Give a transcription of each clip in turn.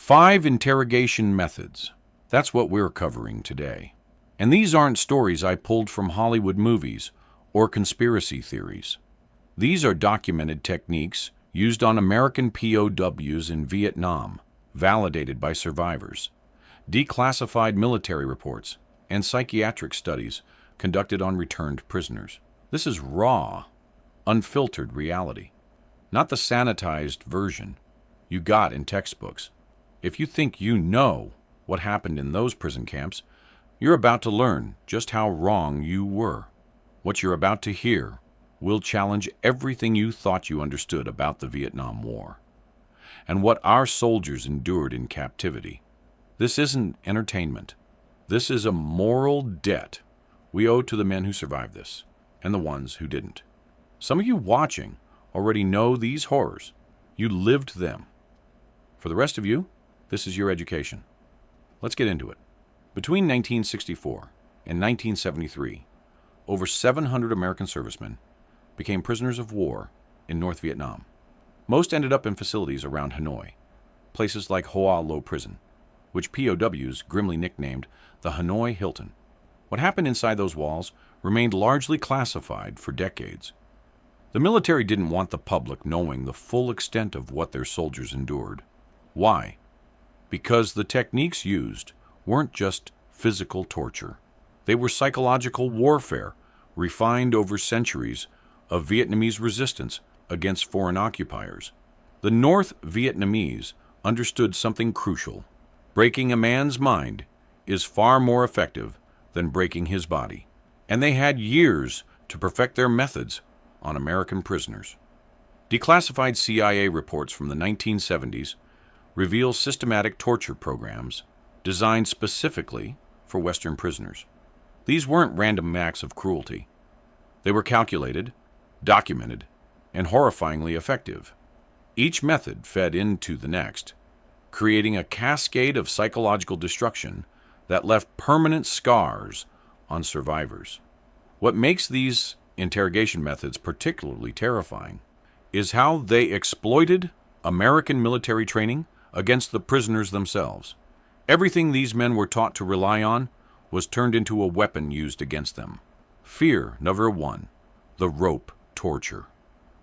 5 interrogation methods. That's what we're covering today. And these aren't stories I pulled from Hollywood movies or conspiracy theories. These are documented techniques used on American POWs in Vietnam, validated by survivors, declassified military reports, and psychiatric studies conducted on returned prisoners. This is raw, unfiltered reality, not the sanitized version you got in textbooks. If you think you know what happened in those prison camps, you're about to learn just how wrong you were. What you're about to hear will challenge everything you thought you understood about the Vietnam War and what our soldiers endured in captivity. This isn't entertainment. This is a moral debt we owe to the men who survived this and the ones who didn't. Some of you watching already know these horrors. You lived them. For the rest of you, this is your education. Let's get into it. Between 1964 and 1973, over 700 American servicemen became prisoners of war in North Vietnam. Most ended up in facilities around Hanoi, places like Hoa Lo Prison, which POWs grimly nicknamed the Hanoi Hilton. What happened inside those walls remained largely classified for decades. The military didn't want the public knowing the full extent of what their soldiers endured. Why? Because the techniques used weren't just physical torture. They were psychological warfare, refined over centuries of Vietnamese resistance against foreign occupiers. The North Vietnamese understood something crucial. Breaking a man's mind is far more effective than breaking his body, and they had years to perfect their methods on American prisoners. Declassified CIA reports from the 1970s reveal systematic torture programs designed specifically for Western prisoners. These weren't random acts of cruelty. They were calculated, documented, and horrifyingly effective. Each method fed into the next, creating a cascade of psychological destruction that left permanent scars on survivors. What makes these interrogation methods particularly terrifying is how they exploited American military training against the prisoners themselves. Everything these men were taught to rely on was turned into a weapon used against them. Fear number 1, the rope torture.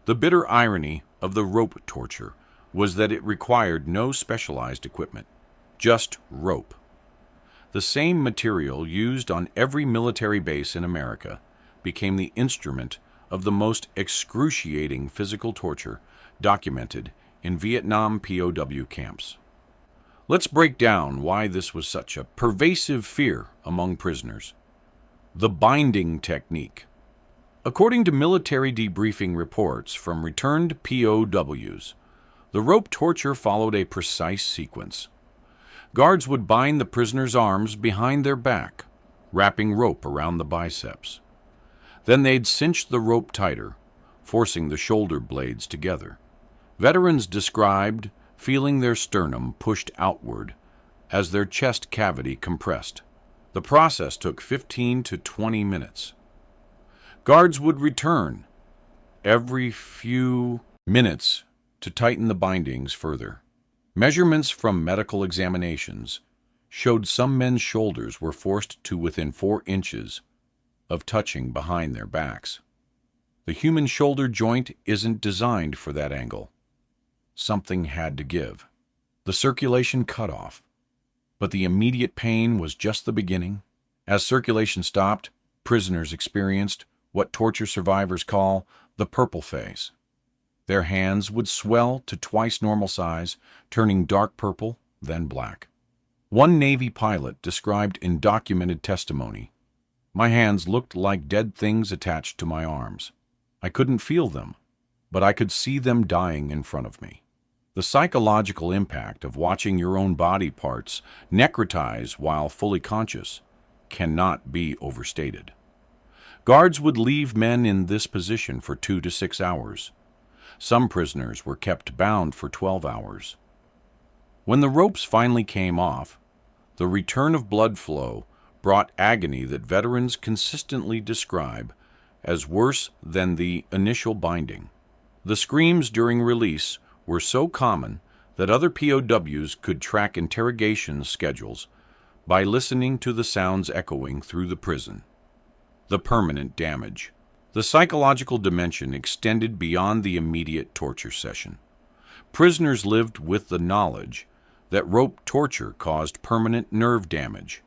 The bitter irony of the rope torture was that it required no specialized equipment, just rope. The same material used on every military base in America became the instrument of the most excruciating physical torture documented in Vietnam POW camps. Let's break down why this was such a pervasive fear among prisoners. The binding technique. According to military debriefing reports from returned POWs, the rope torture followed a precise sequence. Guards would bind the prisoner's arms behind their back, wrapping rope around the biceps. Then they'd cinch the rope tighter, forcing the shoulder blades together. Veterans described feeling their sternum pushed outward as their chest cavity compressed. The process took 15 to 20 minutes. Guards would return every few minutes to tighten the bindings further. Measurements from medical examinations showed some men's shoulders were forced to within 4 inches of touching behind their backs. The human shoulder joint isn't designed for that angle. Something had to give. The circulation cut off, but the immediate pain was just the beginning. As circulation stopped, prisoners experienced what torture survivors call the purple phase. Their hands would swell to twice normal size, turning dark purple, then black. One Navy pilot described in documented testimony, "My hands looked like dead things attached to my arms. I couldn't feel them, but I could see them dying in front of me." The psychological impact of watching your own body parts necrotize while fully conscious cannot be overstated. Guards would leave men in this position for 2 to 6 hours. Some prisoners were kept bound for 12 hours. When the ropes finally came off, the return of blood flow brought agony that veterans consistently describe as worse than the initial binding. The screams during release were so common that other POWs could track interrogation schedules by listening to the sounds echoing through the prison. The permanent damage. The psychological dimension extended beyond the immediate torture session. Prisoners lived with the knowledge that rope torture caused permanent nerve damage.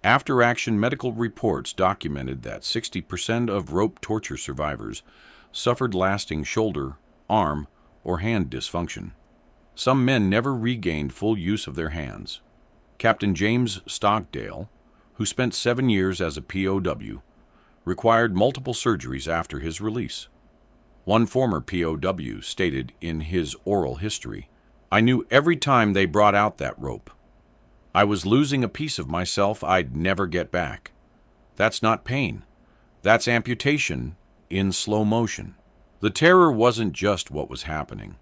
After-action medical reports documented that 60% of rope torture survivors suffered lasting shoulder, arm, or hand dysfunction. Some men never regained full use of their hands. Captain James Stockdale, who spent 7 years as a POW, required multiple surgeries after his release. One former POW stated in his oral history, "I knew every time they brought out that rope, I was losing a piece of myself I'd never get back. That's not pain. That's amputation in slow motion." The terror wasn't just what was happening.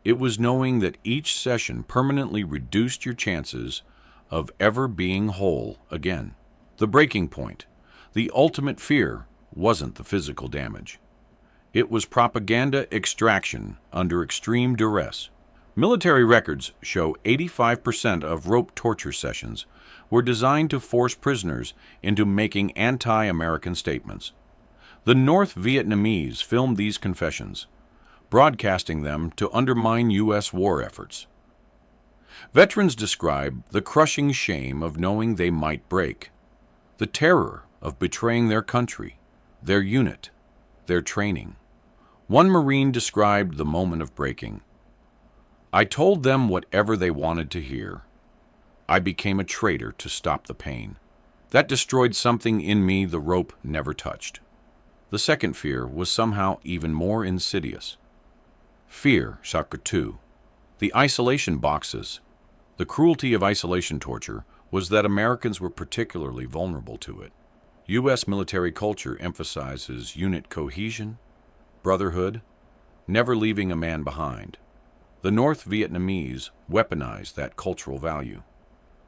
It was knowing that each session permanently reduced your chances of ever being whole again. The breaking point, the ultimate fear, wasn't the physical damage. It was propaganda extraction under extreme duress. Military records show 85% of rope torture sessions were designed to force prisoners into making anti-American statements. The North Vietnamese filmed these confessions, broadcasting them to undermine U.S. war efforts. Veterans describe the crushing shame of knowing they might break, the terror of betraying their country, their unit, their training. One Marine described the moment of breaking. "I told them whatever they wanted to hear. I became a traitor to stop the pain. That destroyed something in me the rope never touched." The second fear was somehow even more insidious. Fear, Chapter 2. The isolation boxes. The cruelty of isolation torture was that Americans were particularly vulnerable to it. U.S. military culture emphasizes unit cohesion, brotherhood, never leaving a man behind. The North Vietnamese weaponized that cultural value.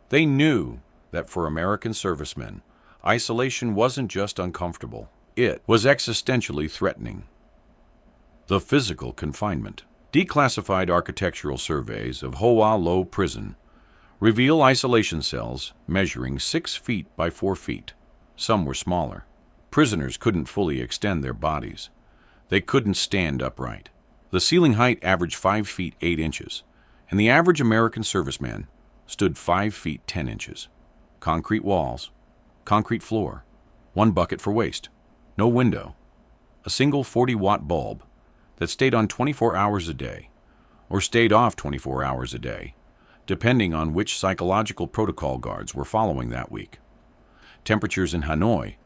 They knew that for American servicemen, isolation wasn't just uncomfortable, it was existentially threatening. The physical confinement. Declassified architectural surveys of Hoa Lo Prison reveal isolation cells measuring 6 feet by 4 feet. Some were smaller. Prisoners couldn't fully extend their bodies. They couldn't stand upright. The ceiling height averaged 5 feet 8 inches, and the average American serviceman stood 5 feet 10 inches. Concrete walls, concrete floor, 1 bucket for waste, no window, a single 40-watt bulb that stayed on 24 hours a day, or stayed off 24 hours a day, depending on which psychological protocol guards were following that week. Temperatures in Hanoi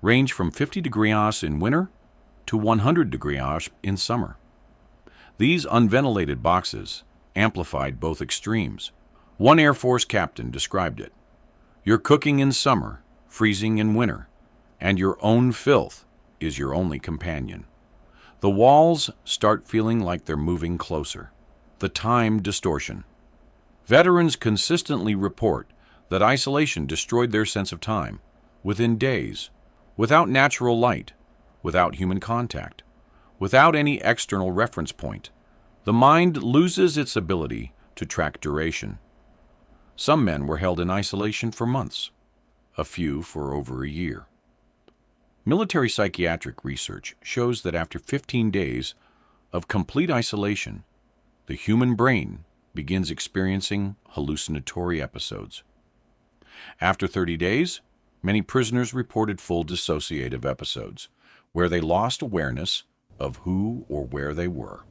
range from 50 degrees in winter to 100 degrees in summer. These unventilated boxes amplified both extremes. One Air Force captain described it: "You're cooking in summer, freezing in winter, and your own filth is your only companion." The walls start feeling like they're moving closer. The time distortion. Veterans consistently report that isolation destroyed their sense of time. Within days, without natural light, without human contact, without any external reference point, the mind loses its ability to track duration. Some men were held in isolation for months, a few for over a year. Military psychiatric research shows that after 15 days of complete isolation, the human brain begins experiencing hallucinatory episodes. After 30 days, many prisoners reported full dissociative episodes, where they lost awareness of who or where they were.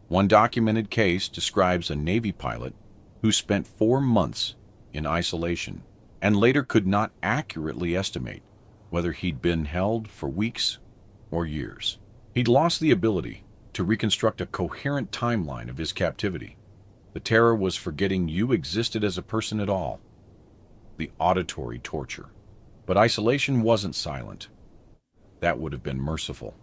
One documented case describes a Navy pilot who spent 4 months in isolation and later could not accurately estimate whether he'd been held for weeks or years. He'd lost the ability to reconstruct a coherent timeline of his captivity. The terror was forgetting you existed as a person at all. The auditory torture. But isolation wasn't silent. That would have been merciful.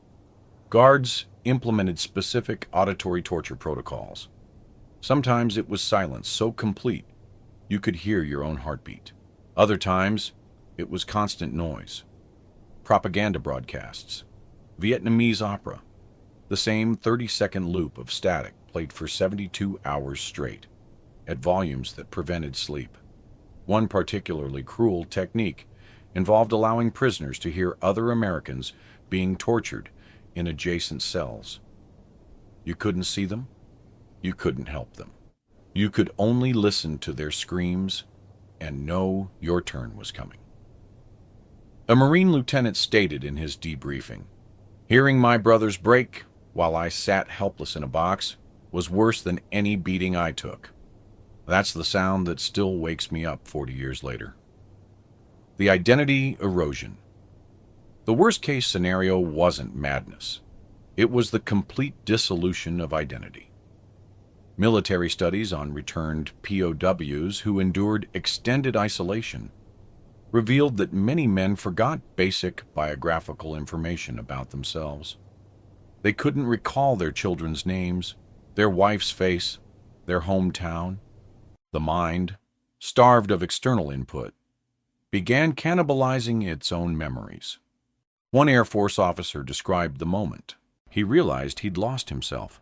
Guards implemented specific auditory torture protocols. Sometimes it was silence so complete you could hear your own heartbeat. Other times, it was constant noise. Propaganda broadcasts, Vietnamese opera, the same 30-second loop of static played for 72 hours straight. at volumes that prevented sleep. One particularly cruel technique involved allowing prisoners to hear other Americans being tortured in adjacent cells. You couldn't see them, you couldn't help them. You could only listen to their screams and know your turn was coming. A Marine lieutenant stated in his debriefing, "Hearing my brothers break while I sat helpless in a box was worse than any beating I took. That's the sound that still wakes me up 40 years later." The identity erosion. The worst-case scenario wasn't madness. It was the complete dissolution of identity. Military studies on returned POWs who endured extended isolation revealed that many men forgot basic biographical information about themselves. They couldn't recall their children's names, their wife's face, their hometown. The mind, starved of external input, began cannibalizing its own memories. One Air Force officer described the moment. He realized he'd lost himself.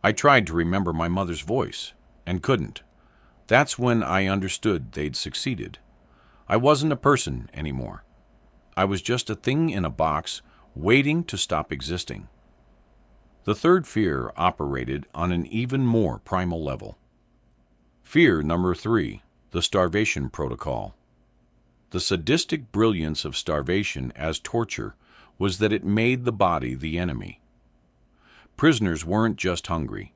"I tried to remember my mother's voice and couldn't. That's when I understood they'd succeeded. I wasn't a person anymore. I was just a thing in a box waiting to stop existing." The third fear operated on an even more primal level. Fear number 3, the starvation protocol. The sadistic brilliance of starvation as torture was that it made the body the enemy. Prisoners weren't just hungry.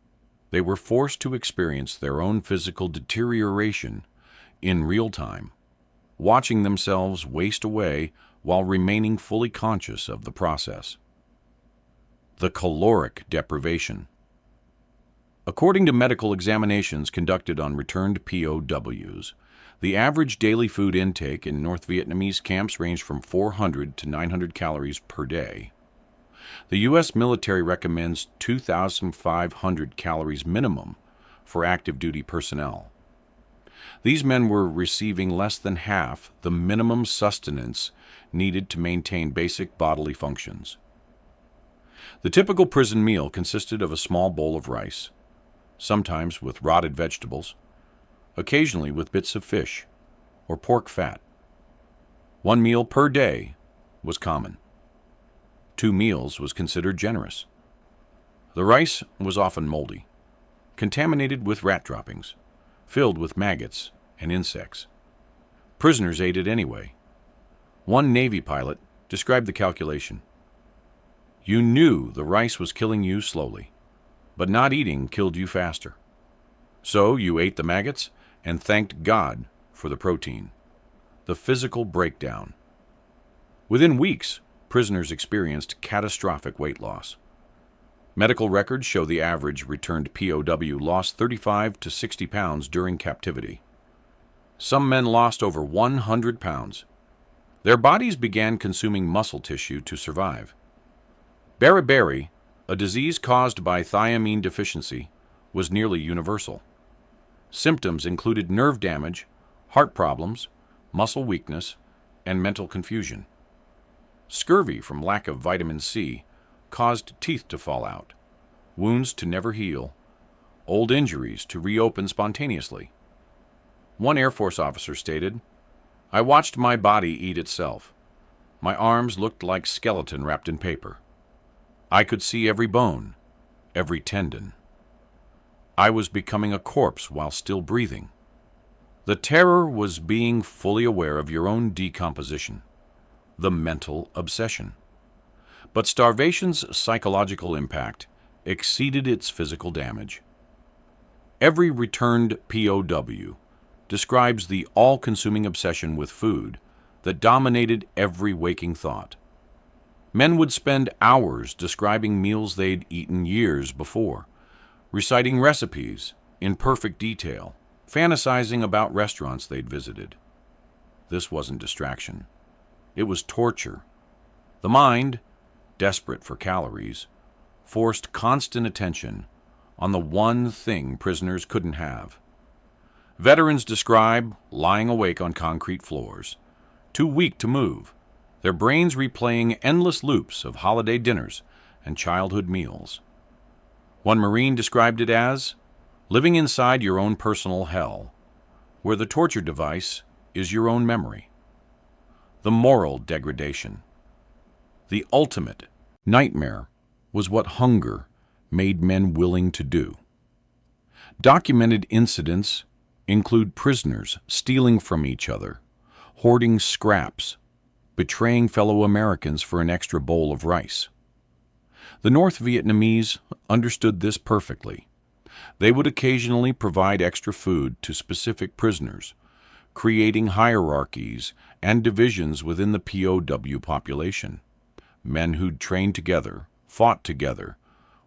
They were forced to experience their own physical deterioration in real time, watching themselves waste away while remaining fully conscious of the process. The caloric deprivation. According to medical examinations conducted on returned POWs, the average daily food intake in North Vietnamese camps ranged from 400 to 900 calories per day. The U.S. military recommends 2,500 calories minimum for active duty personnel. These men were receiving less than half the minimum sustenance needed to maintain basic bodily functions. The typical prison meal consisted of a small bowl of rice, sometimes with rotted vegetables, occasionally with bits of fish or pork fat. 1 meal per day was common. 2 meals was considered generous. The rice was often moldy, contaminated with rat droppings, filled with maggots and insects. Prisoners ate it anyway. One Navy pilot described the calculation. "You knew the rice was killing you slowly, but not eating killed you faster. So you ate the maggots and thanked God for the protein." The physical breakdown. Within weeks, prisoners experienced catastrophic weight loss. Medical records show the average returned POW lost 35 to 60 pounds during captivity. Some men lost over 100 pounds. Their bodies began consuming muscle tissue to survive. Beriberi, a disease caused by thiamine deficiency, was nearly universal. Symptoms included nerve damage, heart problems, muscle weakness, and mental confusion. Scurvy from lack of vitamin C caused teeth to fall out, wounds to never heal, old injuries to reopen spontaneously. One Air Force officer stated, "I watched my body eat itself. My arms looked like skeleton wrapped in paper. I could see every bone, every tendon. I was becoming a corpse while still breathing." The terror was being fully aware of your own decomposition, the mental obsession. But starvation's psychological impact exceeded its physical damage. Every returned POW describes the all-consuming obsession with food that dominated every waking thought. Men would spend hours describing meals they'd eaten years before, reciting recipes in perfect detail, fantasizing about restaurants they'd visited. This wasn't distraction. It was torture. The mind, desperate for calories, forced constant attention on the one thing prisoners couldn't have. Veterans describe lying awake on concrete floors, too weak to move, their brains replaying endless loops of holiday dinners and childhood meals. One Marine described it as living inside your own personal hell, where the torture device is your own memory. The moral degradation. The ultimate nightmare was what hunger made men willing to do. Documented incidents include prisoners stealing from each other, hoarding scraps, betraying fellow Americans for an extra bowl of rice. The North Vietnamese understood this perfectly. They would occasionally provide extra food to specific prisoners, creating hierarchies and divisions within the POW population. Men who'd trained together, fought together,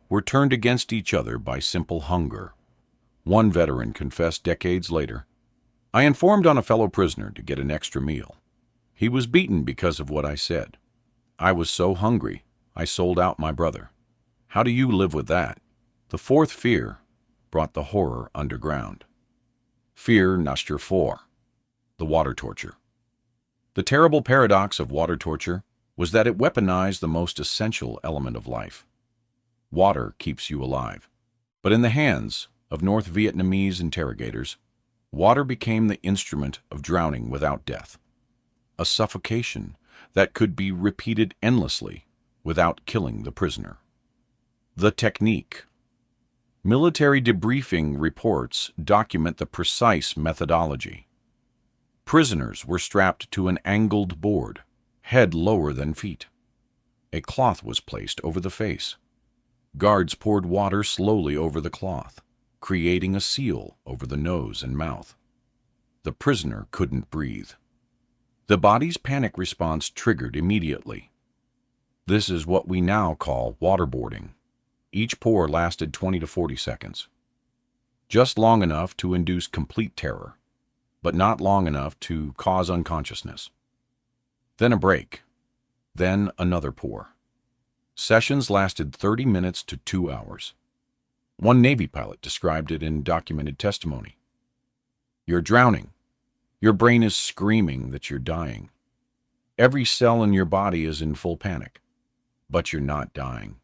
were turned against each other by simple hunger. One veteran confessed decades later, "I informed on a fellow prisoner to get an extra meal. He was beaten because of what I said. I was so hungry, I sold out my brother. How do you live with that?" The fourth fear brought the horror underground. Fear number 4. The water torture. The terrible paradox of water torture was that it weaponized the most essential element of life. Water keeps you alive. But in the hands of North Vietnamese interrogators, water became the instrument of drowning without death, a suffocation that could be repeated endlessly without killing the prisoner. The technique. Military debriefing reports document the precise methodology. Prisoners were strapped to an angled board, head lower than feet. A cloth was placed over the face. Guards poured water slowly over the cloth, creating a seal over the nose and mouth. The prisoner couldn't breathe. The body's panic response triggered immediately. This is what we now call waterboarding. Each pour lasted 20 to 40 seconds. Just long enough to induce complete terror, but not long enough to cause unconsciousness. Then a break. Then another pour. Sessions lasted 30 minutes to 2 hours. One Navy pilot described it in documented testimony. "You're drowning. Your brain is screaming that you're dying. Every cell in your body is in full panic. But you're not dying.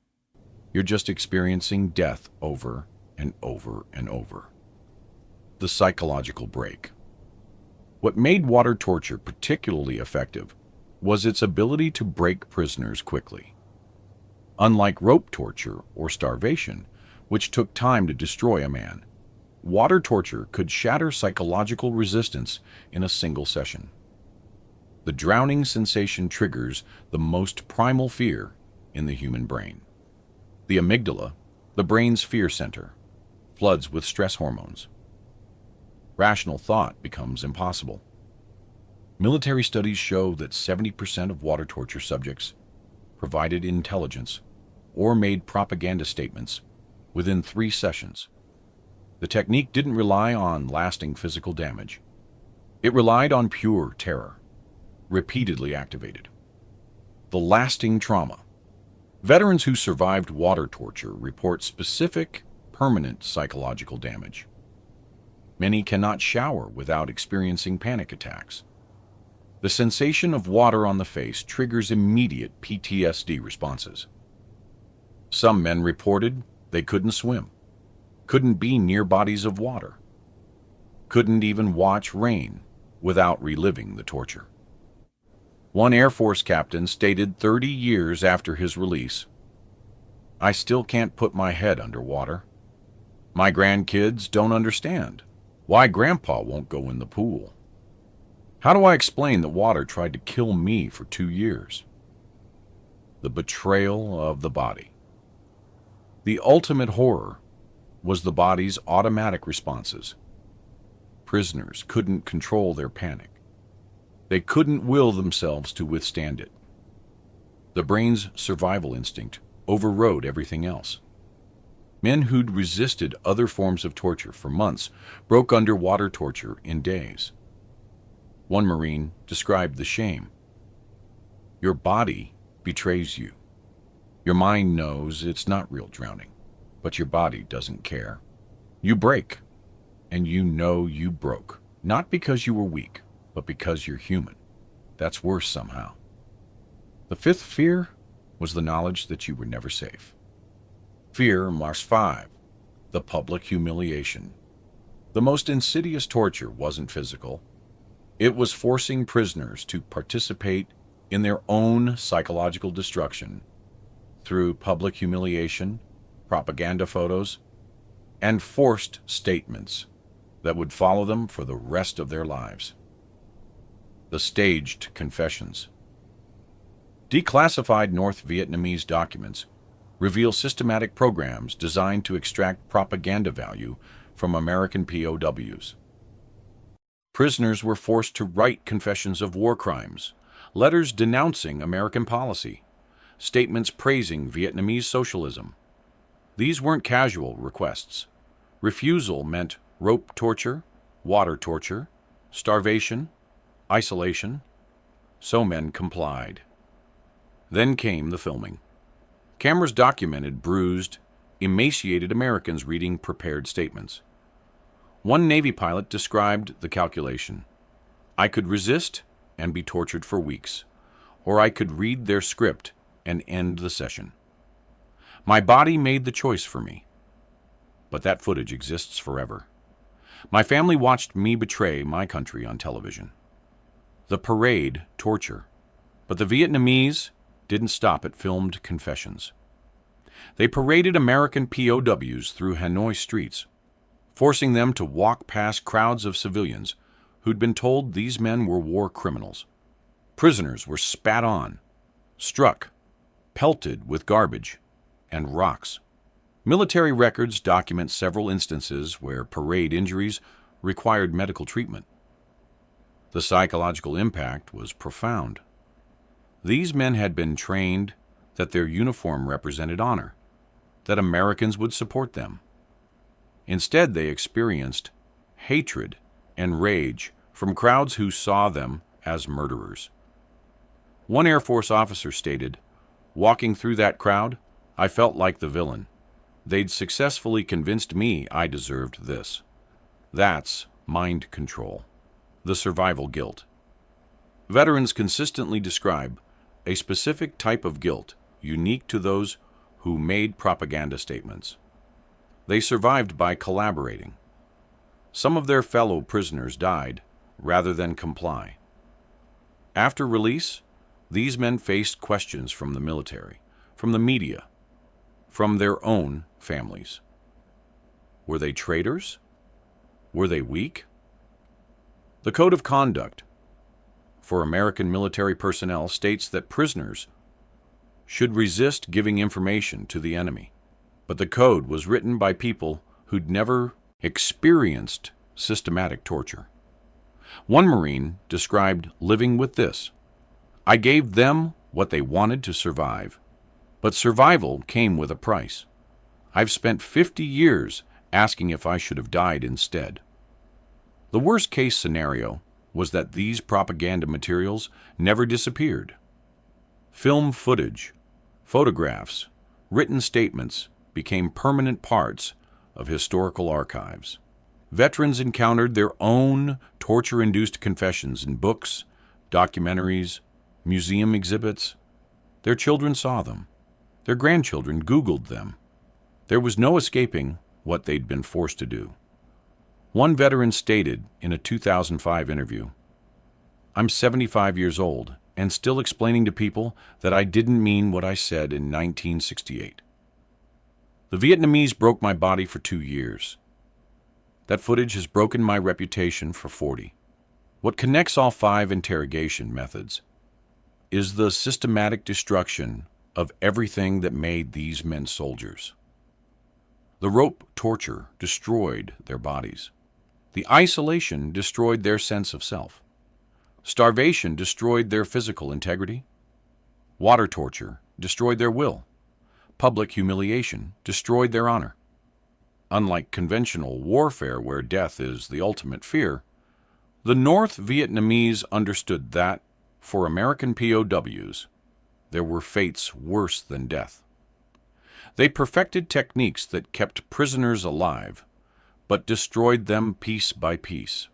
You're just experiencing death over and over and over." The psychological break. What made water torture particularly effective was its ability to break prisoners quickly. Unlike rope torture or starvation, which took time to destroy a man, water torture could shatter psychological resistance in a single session. The drowning sensation triggers the most primal fear in the human brain. The amygdala, the brain's fear center, floods with stress hormones. Rational thought becomes impossible. Military studies show that 70% of water torture subjects provided intelligence or made propaganda statements within 3 sessions. The technique didn't rely on lasting physical damage. It relied on pure terror, repeatedly activated. The lasting trauma. Veterans who survived water torture report specific, permanent psychological damage. Many cannot shower without experiencing panic attacks. The sensation of water on the face triggers immediate PTSD responses. Some men reported they couldn't swim, couldn't be near bodies of water, couldn't even watch rain without reliving the torture. One Air Force captain stated 30 years after his release, "I still can't put my head underwater. My grandkids don't understand why Grandpa won't go in the pool. How do I explain that water tried to kill me for 2 years?" The betrayal of the body. The ultimate horror was the body's automatic responses. Prisoners couldn't control their panic. They couldn't will themselves to withstand it. The brain's survival instinct overrode everything else. Men who'd resisted other forms of torture for months broke under water torture in days. One Marine described the shame. "Your body betrays you. Your mind knows it's not real drowning, but your body doesn't care. You break, and you know you broke, not because you were weak, but because you're human. That's worse somehow." The fifth fear was the knowledge that you were never safe. Fear number 5. the public humiliation. The most insidious torture wasn't physical. It was forcing prisoners to participate in their own psychological destruction through public humiliation, propaganda photos, and forced statements that would follow them for the rest of their lives. The staged confessions. Declassified North Vietnamese documents reveal systematic programs designed to extract propaganda value from American POWs. Prisoners were forced to write confessions of war crimes, letters denouncing American policy, statements praising Vietnamese socialism. These weren't casual requests. Refusal meant rope torture, water torture, starvation, isolation. So men complied. Then came the filming. Cameras documented bruised, emaciated Americans reading prepared statements. One Navy pilot described the calculation. I could resist and be tortured for weeks, or I could read their script and end the session. My body made the choice for me. But that footage exists forever. My family watched me betray my country on television. The parade torture, but the Vietnamese didn't stop at filmed confessions. They paraded American POWs through Hanoi streets, forcing them to walk past crowds of civilians who'd been told these men were war criminals. Prisoners were spat on, struck, pelted with garbage and rocks. Military records document several instances where parade injuries required medical treatment. The psychological impact was profound. These men had been trained that their uniform represented honor, that Americans would support them. Instead, they experienced hatred and rage from crowds who saw them as murderers. One Air Force officer stated, "Walking through that crowd, I felt like the villain. They'd successfully convinced me I deserved this." That's mind control, the survival guilt. Veterans consistently describe a specific type of guilt unique to those who made propaganda statements. They survived by collaborating. Some of their fellow prisoners died rather than comply. After release, these men faced questions from the military, from the media, from their own families. Were they traitors? Were they weak? The Code of Conduct for American military personnel states that prisoners should resist giving information to the enemy. But the code was written by people who'd never experienced systematic torture. One Marine described living with this: I gave them what they wanted to survive, but survival came with a price. I've spent 50 years asking if I should have died instead. The worst-case scenario was that these propaganda materials never disappeared. Film footage, photographs, written statements became permanent parts of historical archives. Veterans encountered their own torture-induced confessions in books, documentaries, museum exhibits. Their children saw them. Their grandchildren Googled them. There was no escaping what they'd been forced to do. One veteran stated in a 2005 interview, "I'm 75 years old and still explaining to people that I didn't mean what I said in 1968. The Vietnamese broke my body for 2 years. That footage has broken my reputation for 40. What connects all 5 interrogation methods is the systematic destruction of everything that made these men soldiers. The rope torture destroyed their bodies. The isolation destroyed their sense of self. Starvation destroyed their physical integrity. Water torture destroyed their will. Public humiliation destroyed their honor. Unlike conventional warfare where death is the ultimate fear, the North Vietnamese understood that, for American POWs, there were fates worse than death. They perfected techniques that kept prisoners alive, but destroyed them piece by piece.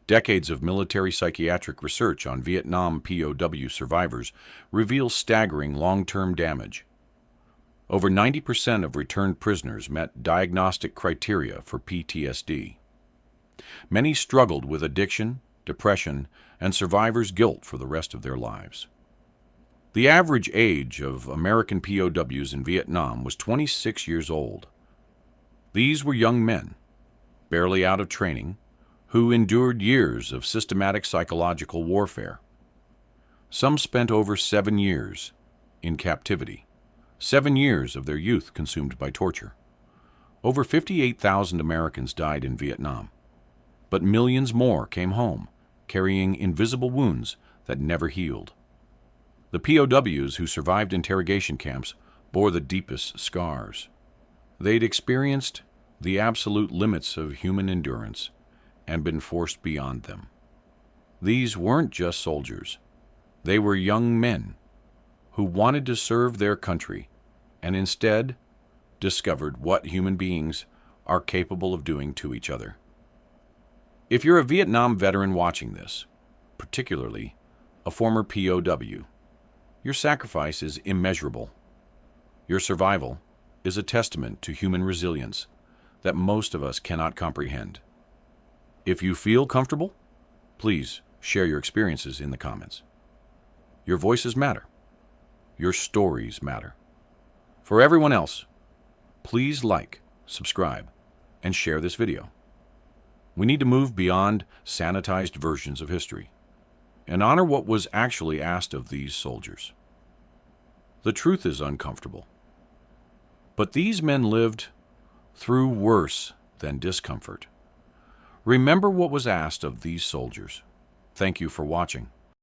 Decades of military psychiatric research on Vietnam POW survivors reveal staggering long-term damage. Over 90% of returned prisoners met diagnostic criteria for PTSD. Many struggled with addiction, depression, and survivor's guilt for the rest of their lives. The average age of American POWs in Vietnam was 26 years old. These were young men, barely out of training, who endured years of systematic psychological warfare. Some spent over 7 years in captivity, 7 years of their youth consumed by torture. Over 58,000 Americans died in Vietnam, but millions more came home, carrying invisible wounds that never healed. The POWs who survived interrogation camps bore the deepest scars. They'd experienced the absolute limits of human endurance and been forced beyond them. These weren't just soldiers. They were young men who wanted to serve their country and instead discovered what human beings are capable of doing to each other. If you're a Vietnam veteran watching this, particularly a former POW, your sacrifice is immeasurable. Your survival is a testament to human resilience that most of us cannot comprehend. If you feel comfortable, please share your experiences in the comments. Your voices matter. Your stories matter. For everyone else, please like, subscribe, and share this video. We need to move beyond sanitized versions of history and honor what was actually asked of these soldiers. The truth is uncomfortable, but these men lived through worse than discomfort. Remember what was asked of these soldiers. Thank you for watching.